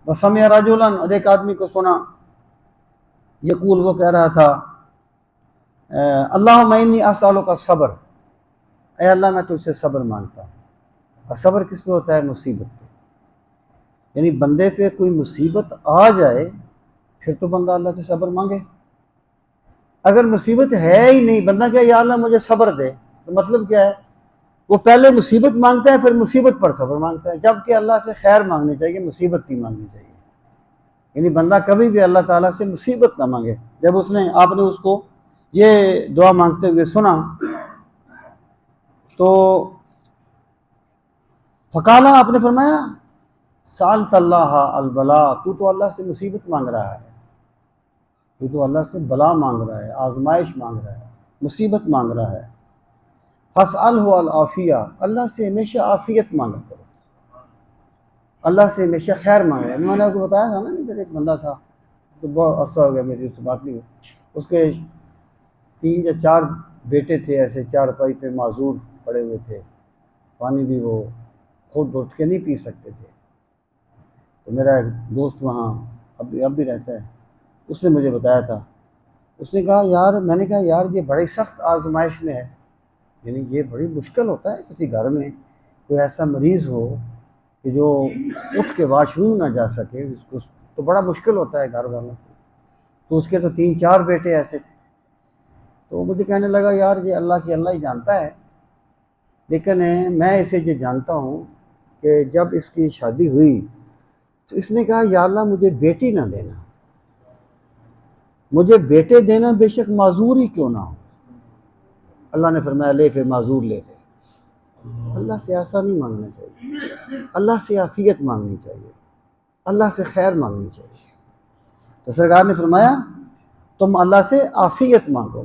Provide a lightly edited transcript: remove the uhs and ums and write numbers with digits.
وسمع رجلا، اور ایک آدمی کو سنا، یقول، وہ کہہ رہا تھا، اللہم انی اسألک الصبر، اے اللہ میں تجھ سے صبر مانگتا ہوں۔ اور صبر کس پہ ہوتا ہے؟ مصیبت پہ۔ یعنی بندے پہ کوئی مصیبت آ جائے پھر تو بندہ اللہ سے صبر مانگے۔ اگر مصیبت ہے ہی نہیں، بندہ کہے یا اللہ مجھے صبر دے، تو مطلب کیا ہے؟ وہ پہلے مصیبت مانگتا ہے پھر مصیبت پر صبر مانگتا ہے، جبکہ اللہ سے خیر مانگنی چاہیے، مصیبت نہیں مانگنی چاہیے۔ یعنی بندہ کبھی بھی اللہ تعالیٰ سے مصیبت نہ مانگے۔ جب آپ نے اس کو یہ دعا مانگتے ہوئے سنا تو فقالا، آپ نے فرمایا، سألت اللہ البلا، تو اللہ سے مصیبت مانگ رہا ہے، تو اللہ سے بلا مانگ رہا ہے، آزمائش مانگ رہا ہے، مصیبت مانگ رہا ہے۔ فاسألہ العافیہ، اللہ سے ہمیشہ عافیت مانگا کرو، اللہ سے ہمیشہ خیر مانگ رہا ہے۔ میں نے آپ کو بتایا تھا نا، ادھر ایک بندہ تھا، تو بہت عرصہ ہو گیا میری اس سے بات نہیں ہوئی، اس کے 3 یا 4 بیٹے تھے، ایسے چارپائی پہ معذور پڑے ہوئے تھے، پانی بھی وہ خود اٹھ کے نہیں پی سکتے تھے۔ تو میرا ایک دوست وہاں اب بھی رہتا ہے، اس نے مجھے بتایا تھا، اس نے کہا یار، میں نے کہا یار یہ بڑی سخت آزمائش میں ہے، یعنی یہ بڑی مشکل ہوتا ہے کسی گھر میں کوئی ایسا مریض ہو کہ جو اٹھ کے واش روم نہ جا سکے، اس کو تو بڑا مشکل ہوتا ہے گھر والوں کو۔ تو اس کے تو 3-4 بیٹے ایسے تھے۔ تو مجھے کہنے لگا یار یہ اللہ ہی جانتا ہے، لیکن میں اسے یہ جانتا ہوں کہ جب اس کی شادی ہوئی تو اس نے کہا یا اللہ مجھے بیٹی نہ دینا، مجھے بیٹے دینا بے شک معذور ہی کیوں نہ ہو۔ اللہ نے فرمایا لے پھر معذور لے لے۔ اللہ سے ایسا نہیں مانگنا چاہیے، اللہ سے عافیت مانگنی چاہیے، اللہ سے خیر مانگنی چاہیے۔ تو سرکار نے فرمایا تم اللہ سے عافیت مانگو۔